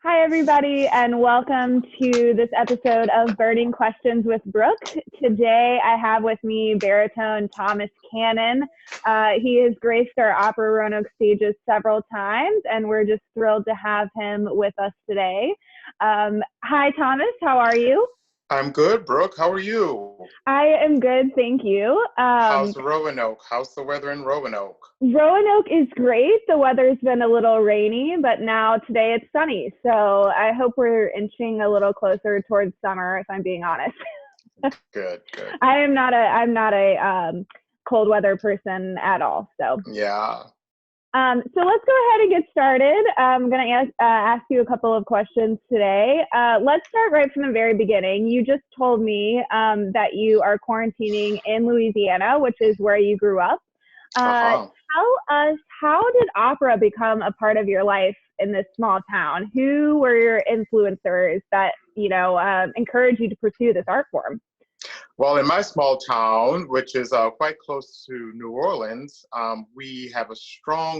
Hi, everybody, and welcome to this episode of Burning Questions with Brooke. Today, I have with me baritone Thomas Cannon. He has graced our Opera Roanoke stages several times, and we're just thrilled to have him with us today. Hi, Thomas. How are you? I'm good, Brooke. How are you? I am good, thank you. How's Roanoke? How's the weather in Roanoke? Roanoke is great. The weather's been a little rainy, but now today it's sunny. So I hope we're inching a little closer towards summer, if I'm being honest. Good, good. I'm not a cold weather person at all. So Yeah. so let's go ahead and get started. I'm going to ask you a couple of questions today. Let's start right from the very beginning. You just told me that you are quarantining in Louisiana, which is where you grew up. Tell us, how did opera become a part of your life in this small town? Who were your influencers that, encouraged you to pursue this art form? Well, in my small town, which is quite close to New Orleans, we have a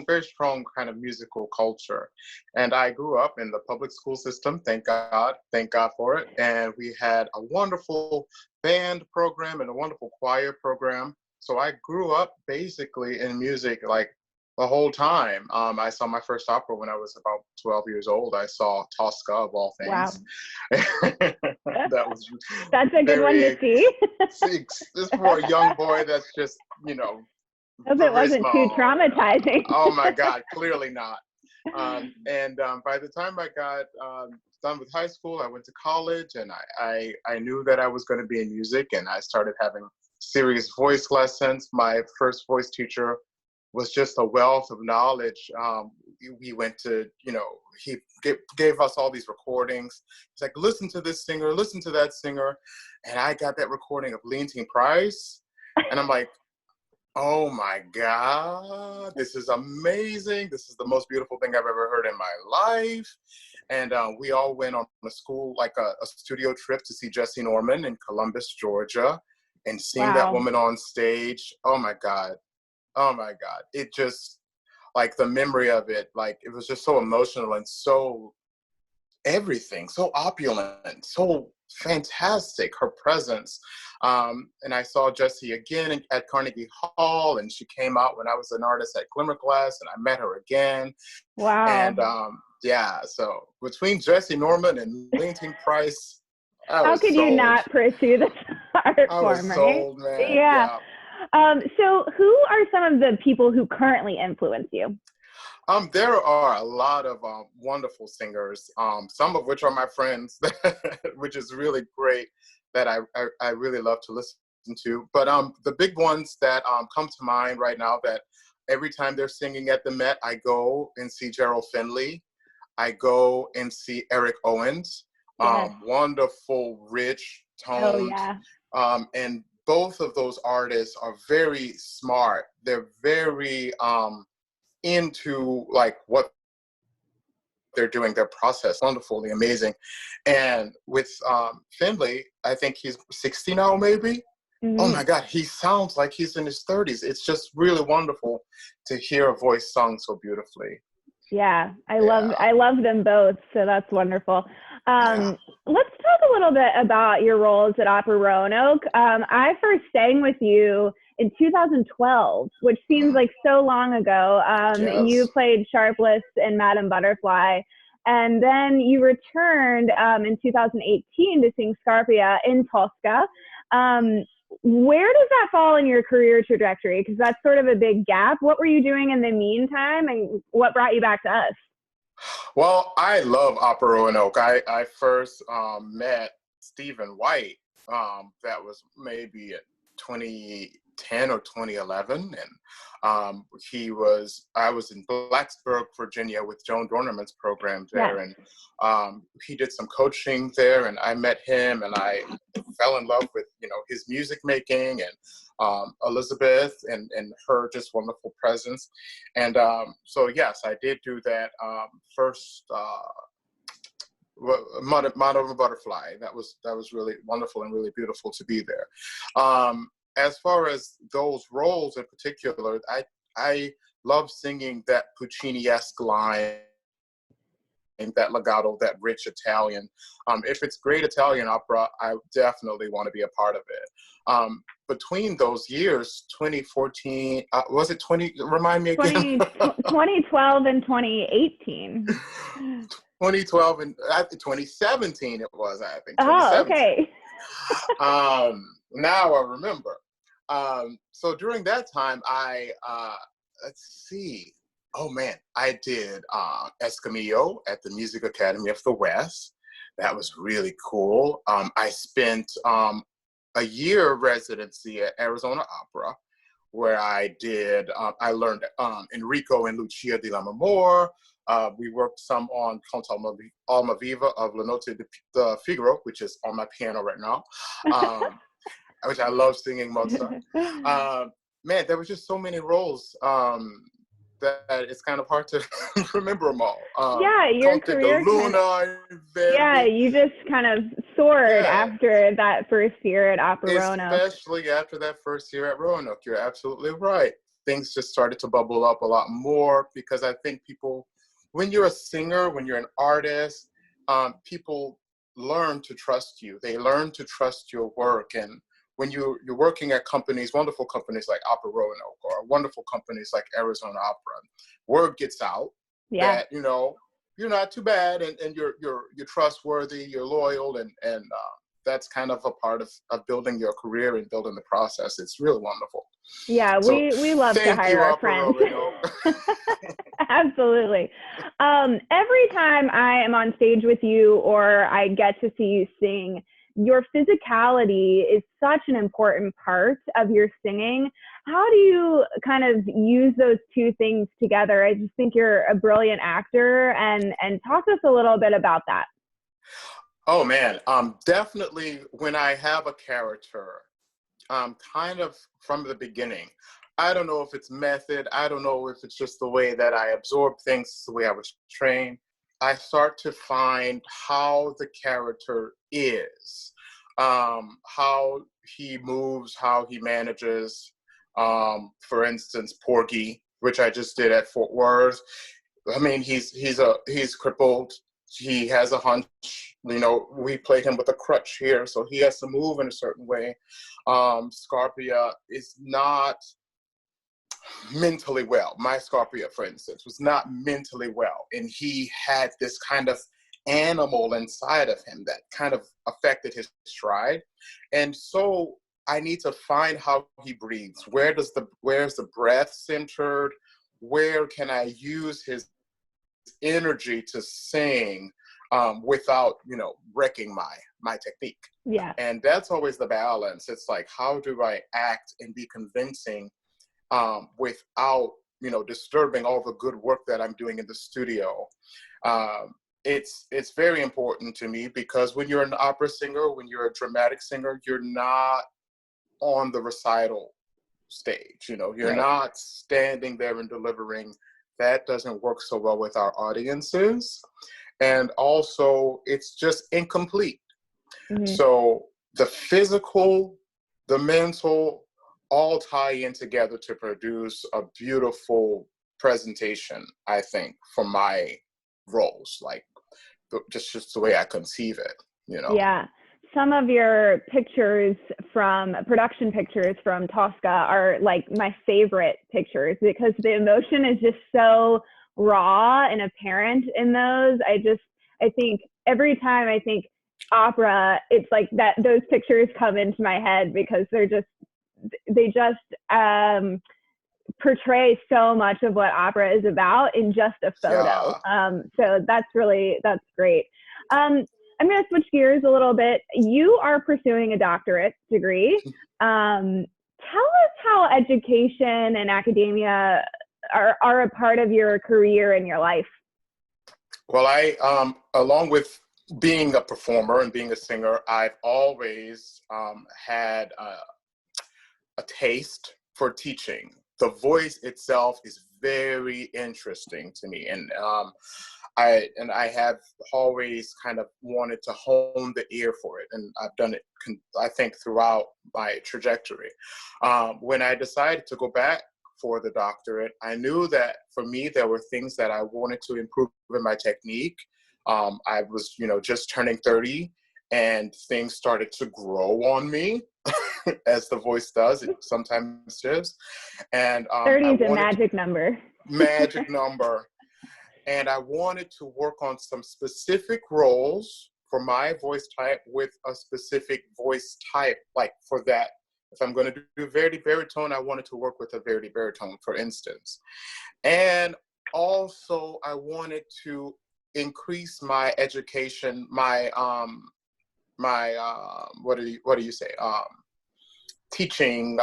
very strong kind of musical culture. And I grew up in the public school system, thank God for it. And we had a wonderful band program and a wonderful choir program. So I grew up basically in music like the whole time. I saw my first opera when I was about 12 years old. I saw Tosca, of all things. Wow. That's a good very one to see. this for a young boy, that's just, Hope it wasn't too traumatizing. Oh my God, clearly not. By the time I got done with high school, I went to college, and I knew that I was going to be in music, and I started having serious voice lessons. My first voice teacher was just a wealth of knowledge. We went to, he gave us all these recordings. He's like, listen to this singer, listen to that singer. And I got that recording of Leontyne Price. And I'm like, oh my God, this is amazing. This is the most beautiful thing I've ever heard in my life. And we all went on a studio trip to see Jesse Norman in Columbus, Georgia, and seeing that woman on stage. Oh my God. It just, like, the memory of it, like, it was just so emotional and so everything, so opulent, so fantastic, her presence. And I saw Jessie again at Carnegie Hall, and she came out when I was an artist at Glimmerglass, and I met her again. Wow. And so between Jesse Norman and Leontyne Price, how could you not pursue this art form, right? I was sold, man. Yeah. So who are some of the people who currently influence you? There are a lot of wonderful singers, some of which are my friends, which is really great, that I really love to listen to. But the big ones that come to mind right now, that every time they're singing at the Met, I go and see Gerald Finley. I go and see Eric Owens. Yes. Wonderful, rich tones. Oh, yeah. And both of those artists are very smart. They're very into, like, what they're doing, their process, wonderfully amazing. And with Finley, I think he's 60 now, maybe. Mm-hmm. Oh my God, he sounds like he's in his 30s. It's just really wonderful to hear a voice sung so beautifully. Yeah, I love them both, so that's wonderful. Let's talk a little bit about your roles at Opera Roanoke. I first sang with you in 2012, which seems like so long ago. Yes. You played Sharpless in Madame Butterfly, and then you returned in 2018 to sing Scarpia in Tosca. Where does that fall in your career trajectory? Because that's sort of a big gap. What were you doing in the meantime, and what brought you back to us? Well, I love Opera Roanoke. I first met Stephen White. That was maybe 2010 or 2011, and I was in Blacksburg, Virginia, with Joan Dornerman's program there, and he did some coaching there, and I met him, and I fell in love with his music making, and Elizabeth and her just wonderful presence. And so yes, I did do that first Madame Butterfly. That was really wonderful and really beautiful to be there. As far as those roles in particular, I love singing that Puccini-esque line that legato, that rich Italian. If it's great Italian opera, I definitely want to be a part of it. Between those years, 2014, was it 20, remind me again? 2012 and 2018. 2012 and 2017 it was, I think, Oh, 2017. okay. Now I remember. So during that time, let's see. Oh man, I did Escamillo at the Music Academy of the West. That was really cool. I spent a year residency at Arizona Opera, where I learned Enrico and Lucia di Lammermoor. We worked some on Canto Almaviva of La Notte di Figaro, which is on my piano right now, which I love singing Mozart. Man, there were just so many roles that it's kind of hard to remember them all. Yeah, your Conte career de Luna, Verdi. Yeah, you just kind of soared after that first year at Opera Roanoke. Especially after that first year at Roanoke. You're absolutely right. Things just started to bubble up a lot more because I think people, when you're a singer, when you're an artist, people learn to trust you. They learn to trust your work. And when you're working at companies, wonderful companies like Opera Roanoke or wonderful companies like Arizona Opera, word gets out that, you're not too bad and you're trustworthy, you're loyal, and that's kind of a part of building your career and building the process. It's really wonderful. Yeah, so we love to hire our friends. Absolutely. Every time I am on stage with you or I get to see you sing, your physicality is such an important part of your singing. How do you kind of use those two things together? I just think you're a brilliant actor, and talk to us a little bit about that. Oh man, definitely when I have a character, kind of from the beginning, I don't know if it's method, I don't know if it's just the way that I absorb things, the way I was trained. I start to find how the character is, how he moves, how he manages. For instance, Porgy, which I just did at Fort Worth. I mean, he's crippled. He has a hunch. We played him with a crutch here, so he has to move in a certain way. Scarpia is not mentally well. My Scarpia, for instance, was not mentally well, and he had this kind of animal inside of him that kind of affected his stride. And so I need to find how he breathes. Where's the breath centered? Where can I use his energy to sing without, wrecking my technique? Yeah. And that's always the balance. It's like, how do I act and be convincing without, disturbing all the good work that I'm doing in the studio? It's very important to me because when you're an opera singer, when you're a dramatic singer, you're not on the recital stage. You're Right. not standing there and delivering. That doesn't work so well with our audiences. And also, it's just incomplete. Mm-hmm. So the physical, the mental, all tie in together to produce a beautiful presentation, I think, for my roles, like just the way I conceive it, Yeah. Some of your production pictures from Tosca are like my favorite pictures because the emotion is just so raw and apparent in those. I think every time I think opera, it's like that those pictures come into my head because they just portray so much of what opera is about in just a photo. Yeah. So that's great. I'm going to switch gears a little bit. You are pursuing a doctorate degree. Tell us how education and academia are a part of your career and your life. Well, I, along with being a performer and being a singer, I've always had a taste for teaching. The voice itself is very interesting to me. And I have always kind of wanted to hone the ear for it. And I've done it, I think, throughout my trajectory. When I decided to go back for the doctorate, I knew that for me, there were things that I wanted to improve in my technique, I was, just turning 30, and things started to grow on me, as the voice does. It sometimes does. And 30 I is a wanted magic number. magic number. And I wanted to work on some specific roles for my voice type with a specific voice type, like for that. If I'm going to do Verdi baritone, I wanted to work with a Verdi baritone, for instance. And also, I wanted to increase my education, what do you say? Teaching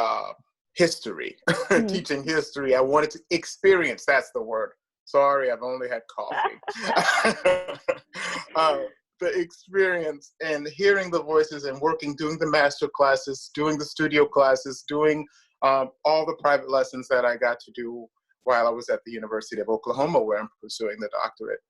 history. Mm-hmm. Teaching history. I wanted to experience, that's the word. Sorry, I've only had coffee. The experience and hearing the voices and working, doing the master classes, doing the studio classes, doing all the private lessons that I got to do while I was at the University of Oklahoma, where I'm pursuing the doctorate.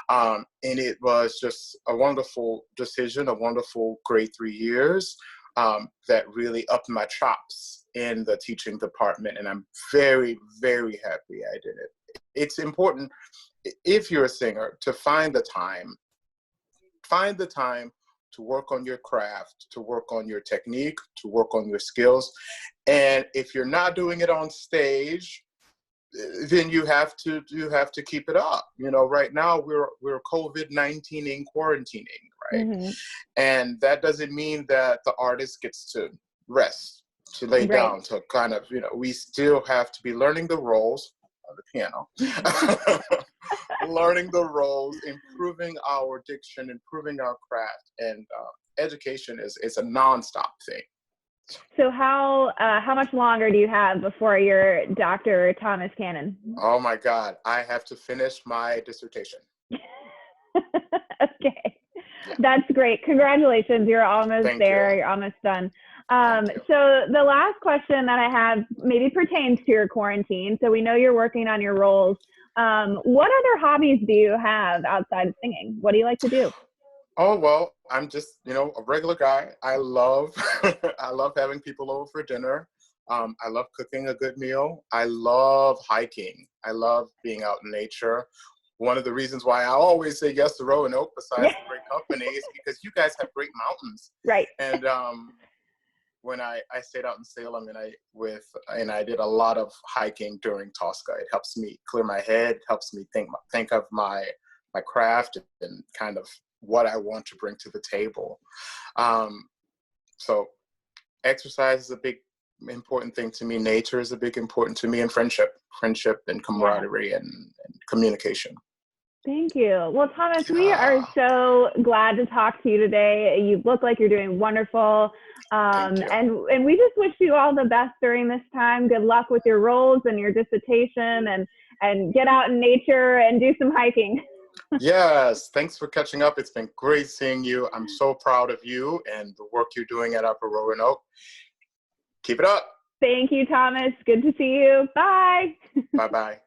And it was just a wonderful decision, a wonderful great 3 years that really upped my chops in the teaching department. And I'm very, very happy I did it. It's important, if you're a singer, to find the time to work on your craft, to work on your technique, to work on your skills. And if you're not doing it on stage, then you have to keep it up. Right now we're COVID-19 quarantining, right? Mm-hmm. And that doesn't mean that the artist gets to rest, to lay down, to kind of, we still have to be learning the roles on the piano, learning the roles, improving our diction, improving our craft, and education is a nonstop thing. So how much longer do you have before you're Dr. Thomas Cannon? Oh my God, I have to finish my dissertation. Okay, that's great. Congratulations, you're almost there. You're almost done. So the last question that I have maybe pertains to your quarantine. So we know you're working on your roles. What other hobbies do you have outside of singing? What do you like to do? Oh, well, I'm just, a regular guy. I love, I love having people over for dinner. I love cooking a good meal. I love hiking. I love being out in nature. One of the reasons why I always say yes to Roanoke, besides the great company, is because you guys have great mountains. Right. And when I stayed out in Salem, and I did a lot of hiking during Tosca. It helps me clear my head, helps me think of my craft and kind of what I want to bring to the table. So exercise is a big important thing to me. Nature is a big important to me, and friendship and camaraderie and communication. Thank you. Well, Thomas, we are so glad to talk to you today. You look like you're doing wonderful. And we just wish you all the best during this time. Good luck with your roles and your dissertation, and get out in nature and do some hiking. Yes, thanks for catching up. It's been great seeing you. I'm so proud of you and the work you're doing at Upper Roanoke. Keep it up. Thank you, Thomas. Good to see you. Bye. Bye-bye.